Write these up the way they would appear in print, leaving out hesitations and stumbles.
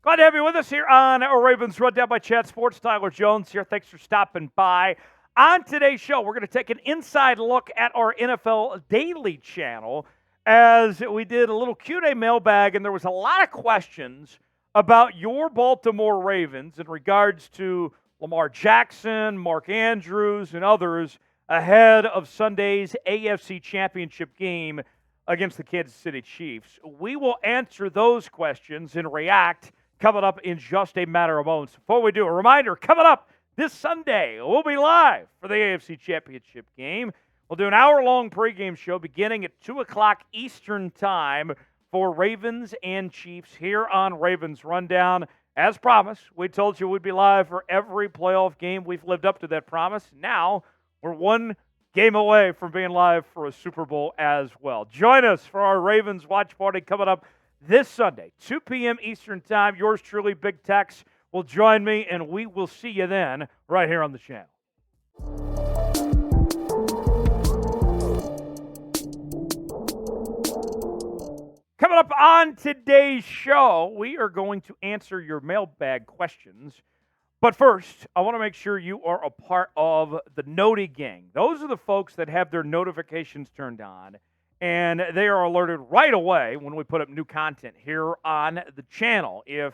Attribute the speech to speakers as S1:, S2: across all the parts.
S1: Glad to have you with us here on our Ravens Rundown by Chat Sports. Tyler Jones here. Thanks for stopping by. On today's show, we're going to take an inside look at our NFL Daily channel as we did a little Q&A mailbag, and there was a lot of questions about your Baltimore Ravens in regards to Lamar Jackson, Mark Andrews, and others ahead of Sunday's AFC Championship game against the Kansas City Chiefs. We will answer those questions and react coming up in just a matter of moments. Before we do, a reminder, coming up this Sunday, we'll be live for the AFC Championship game. We'll do an hour-long pregame show beginning at 2 o'clock Eastern Time for Ravens and Chiefs here on Ravens Rundown. As promised, we told you we'd be live for every playoff game. We've lived up to that promise. Now, we're one game away from being live for a Super Bowl as well. Join us for our Ravens watch party coming up this Sunday, 2 p.m. Eastern Time. Yours truly, Big Tex, will join me, and we will see you then right here on the channel. Coming up on today's show, we are going to answer your mailbag questions. But first, I want to make sure you are a part of the Noty gang. Those are the folks that have their notifications turned on, and they are alerted right away when we put up new content here on the channel. If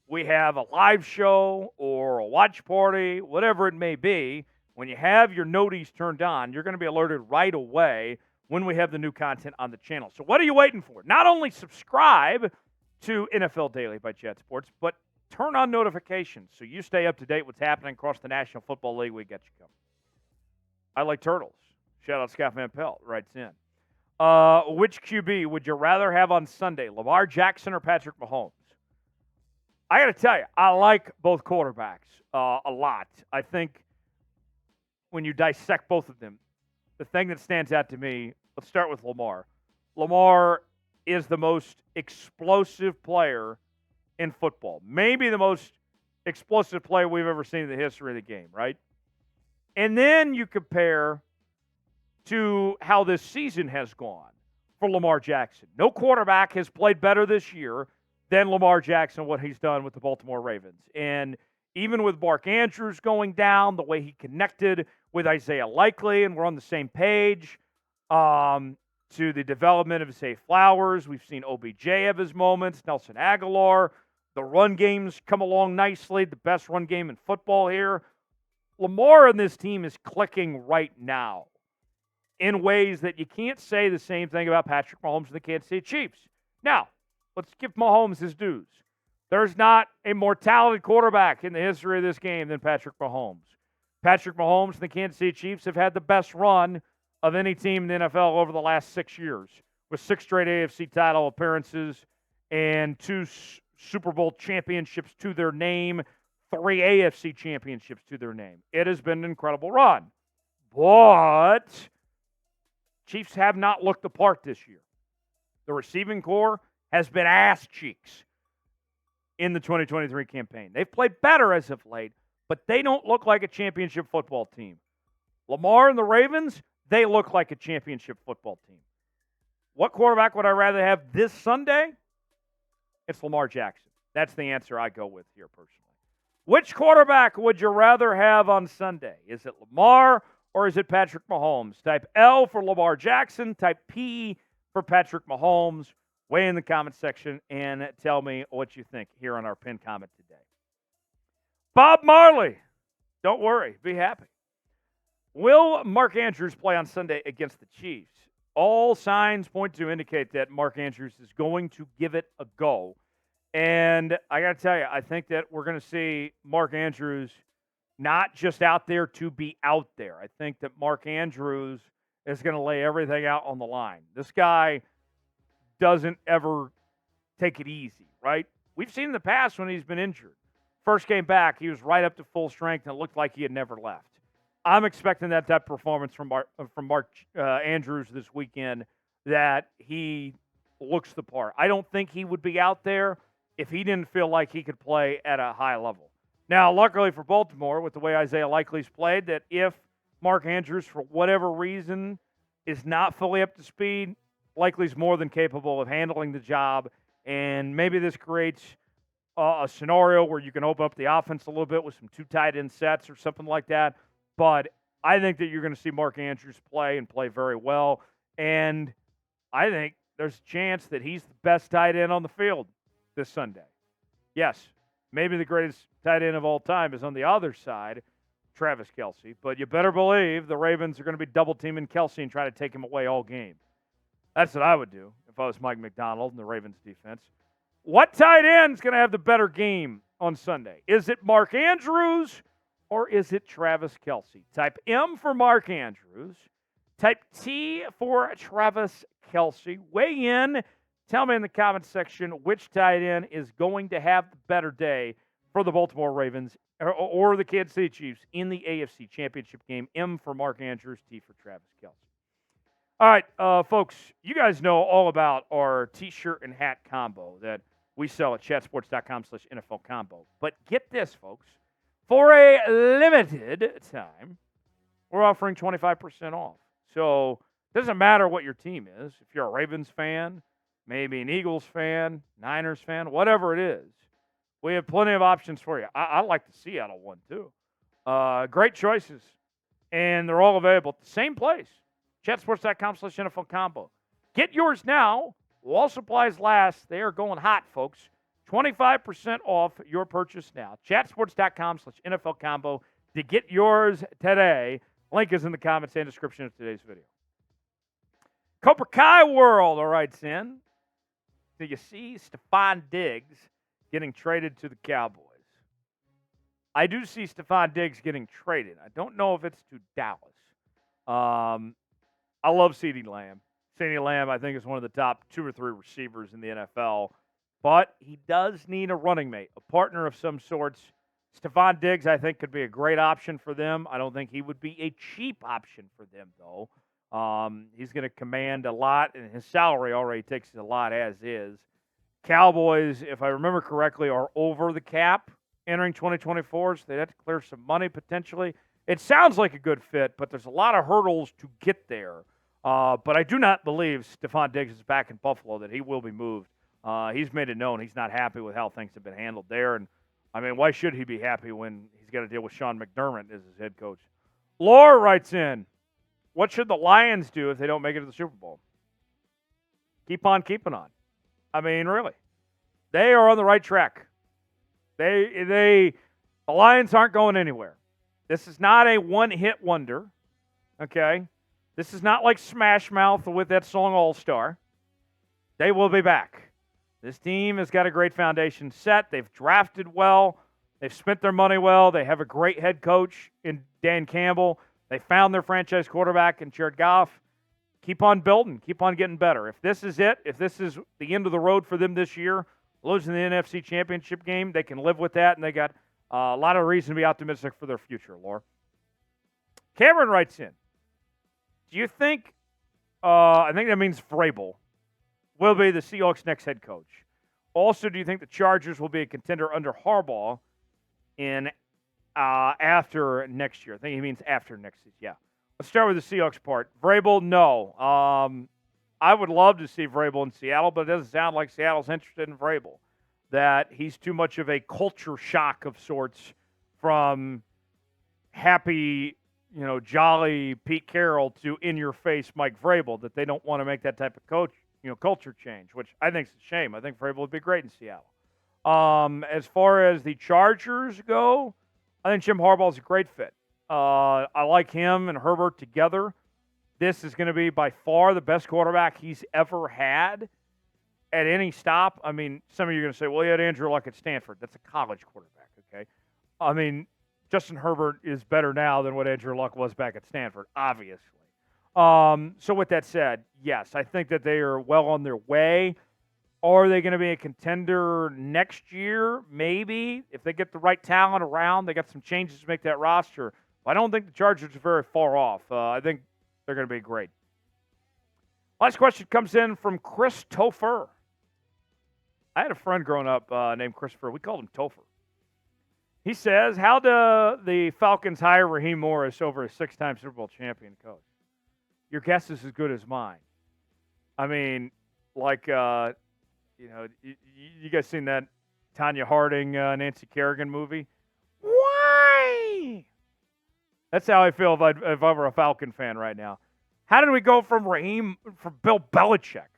S1: we have a live show or a watch party, whatever it may be, when you have your noties turned on, you're going to be alerted right away when we have the new content on the channel. So what are you waiting for? Not only subscribe to NFL Daily by Jet Sports, but turn on notifications so you stay up to date with what's happening across the National Football League. We got you covered. I like turtles. Shout out Scott Van Pelt, writes in. Which QB would you rather have on Sunday, Lamar Jackson or Patrick Mahomes? I got to tell you, I like both quarterbacks a lot. I think when you dissect both of them, the thing that stands out to me, let's start with Lamar. Lamar is the most explosive player in football. Maybe the most explosive player we've ever seen in the history of the game, right? And then you compare to how this season has gone for Lamar Jackson. No quarterback has played better this year than Lamar Jackson, what he's done with the Baltimore Ravens. And even with Mark Andrews going down, the way he connected with Isaiah Likely, and we're on the same page, to the development of Zay Flowers. We've seen OBJ have his moments, Nelson Aguilar. The run game's come along nicely, the best run game in football here. Lamar and this team is clicking right now in ways that you can't say the same thing about Patrick Mahomes and the Kansas City Chiefs. Now, let's give Mahomes his dues. There's not a more talented quarterback in the history of this game than Patrick Mahomes. Patrick Mahomes and the Kansas City Chiefs have had the best run of any team in the NFL over the last 6 years, with 6 straight AFC title appearances and 2 Super Bowl championships to their name, 3 AFC championships to their name. It has been an incredible run. But Chiefs have not looked the part this year. The receiving core has been ass cheeks in the 2023 campaign. They've played better as of late, but they don't look like a championship football team. Lamar and the Ravens, they look like a championship football team. What quarterback would I rather have this Sunday? It's Lamar Jackson. That's the answer I go with here personally. Which quarterback would you rather have on Sunday? Is it Lamar or is it Patrick Mahomes? Type L for Lamar Jackson. Type P for Patrick Mahomes. Weigh in the comment section and tell me what you think here on our pinned comment today. Bob Marley, don't worry, be happy. Will Mark Andrews play on Sunday against the Chiefs? All signs point to indicate that Mark Andrews is going to give it a go. And I got to tell you, I think that we're going to see Mark Andrews not just out there to be out there. I think that Mark Andrews is going to lay everything out on the line. This guy doesn't ever take it easy, right? We've seen in the past when he's been injured. First game back, he was right up to full strength and it looked like he had never left. I'm expecting that type of performance from Mark Andrews this weekend, that he looks the part. I don't think he would be out there if he didn't feel like he could play at a high level. Now, luckily for Baltimore, with the way Isaiah Likely's played, that if Mark Andrews, for whatever reason, is not fully up to speed, Likely's more than capable of handling the job, and maybe this creates a scenario where you can open up the offense a little bit with some 2 tight end sets or something like that. But I think that you're going to see Mark Andrews play and play very well. And I think there's a chance that he's the best tight end on the field this Sunday. Yes, maybe the greatest tight end of all time is on the other side, Travis Kelce. But you better believe the Ravens are going to be double-teaming Kelce and try to take him away all game. That's what I would do if I was Mike McDonald and the Ravens defense. What tight end is going to have the better game on Sunday? Is it Mark Andrews or is it Travis Kelce? Type M for Mark Andrews. Type T for Travis Kelce. Weigh in. Tell me in the comments section which tight end is going to have the better day for the Baltimore Ravens or the Kansas City Chiefs in the AFC Championship game. M for Mark Andrews, T for Travis Kelce. All right, folks, you guys know all about our T-shirt and hat combo that we sell at chatsports.com/NFL combo. But get this, folks. For a limited time, we're offering 25% off. So it doesn't matter what your team is. If you're a Ravens fan, maybe an Eagles fan, Niners fan, whatever it is, we have plenty of options for you. I like the Seattle one, too. Great choices. And they're all available at the same place. Chatsports.com/NFL combo. Get yours now while supplies last. They are going hot, folks. 25% off your purchase now. Chatsports.com/NFL combo to get yours today. Link is in the comments and description of today's video. Cobra Kai World, all right, Sin. Do you see Stephon Diggs getting traded to the Cowboys? I do see Stephon Diggs getting traded. I don't know if it's to Dallas. I love CeeDee Lamb. CeeDee Lamb, I think, is one of the top 2 or 3 receivers in the NFL. But he does need a running mate, a partner of some sorts. Stephon Diggs, I think, could be a great option for them. I don't think he would be a cheap option for them, though. He's going to command a lot, and his salary already takes a lot as is. Cowboys, if I remember correctly, are over the cap entering 2024, so they'd have to clear some money potentially. It sounds like a good fit, but there's a lot of hurdles to get there. But I do not believe Stephon Diggs is back in Buffalo, that he will be moved. He's made it known he's not happy with how things have been handled there. And, I mean, why should he be happy when he's got to deal with Sean McDermott as his head coach? Laura writes in, what should the Lions do if they don't make it to the Super Bowl? Keep on keeping on. I mean, really. They are on the right track. The Lions aren't going anywhere. This is not a one-hit wonder, okay? This is not like Smash Mouth with that song All-Star. They will be back. This team has got a great foundation set. They've drafted well. They've spent their money well. They have a great head coach in Dan Campbell. They found their franchise quarterback in Jared Goff. Keep on building. Keep on getting better. If this is it, if this is the end of the road for them this year, losing the NFC Championship game, they can live with that, and they got a lot of reason to be optimistic for their future, Laura. Cameron writes in, do you think, I think that means Vrabel, will be the Seahawks' next head coach? Also, do you think the Chargers will be a contender under Harbaugh in after next year? I think he means after next season. Yeah. Let's start with the Seahawks part. Vrabel, no. I would love to see Vrabel in Seattle, but it doesn't sound like Seattle's interested in Vrabel. That he's too much of a culture shock of sorts from happy, jolly Pete Carroll to in-your-face Mike Vrabel, that they don't want to make that type of culture change, which I think is a shame. I think Vrabel would be great in Seattle. As far as the Chargers go, I think Jim Harbaugh is a great fit. I like him and Herbert together. This is going to be by far the best quarterback he's ever had at any stop. I mean, some of you are going to say, well, he had Andrew Luck at Stanford. That's a college quarterback, okay? I mean, Justin Herbert is better now than what Andrew Luck was back at Stanford, obviously. So with that said, yes, I think that they are well on their way. Are they going to be a contender next year? Maybe. If they get the right talent around, they got some changes to make that roster. I don't think the Chargers are very far off. I think they're going to be great. Last question comes in from Chris Topher. I had a friend growing up named Christopher. We called him Topher. He says, how do the Falcons hire Raheem Morris over a 6-time Super Bowl champion coach? Your guess is as good as mine. I mean, like, you guys seen that Tanya Harding, Nancy Kerrigan movie. Why? That's how I feel if I were a Falcon fan right now. How did we go from Bill Belichick,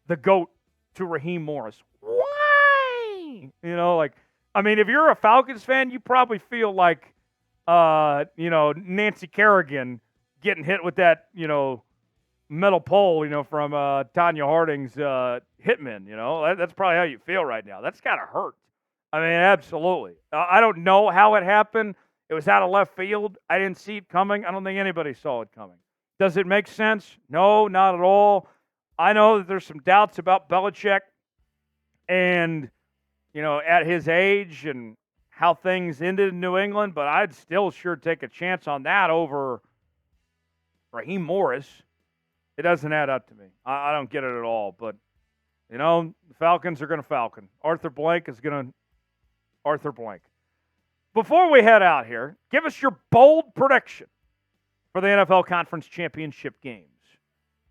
S1: the GOAT, to Raheem Morris? Why? If you're a Falcons fan, you probably feel like, Nancy Kerrigan getting hit with that, metal pole, from Tanya Harding's Hitman. That's probably how you feel right now. That's got to hurt. Absolutely. I don't know how it happened. It was out of left field. I didn't see it coming. I don't think anybody saw it coming. Does it make sense? No, not at all. I know that there's some doubts about Belichick and, at his age and how things ended in New England, but I'd still sure take a chance on that over Raheem Morris. It doesn't add up to me. I don't get it at all, but, the Falcons are going to Falcon. Arthur Blank is going to Arthur Blank. Before we head out here, give us your bold prediction for the NFL Conference Championship games.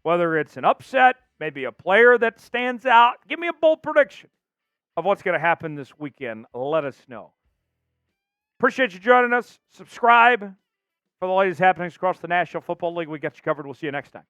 S1: Whether it's an upset, maybe a player that stands out, give me a bold prediction of what's going to happen this weekend. Let us know. Appreciate you joining us. Subscribe for the latest happenings across the National Football League. We got you covered. We'll see you next time.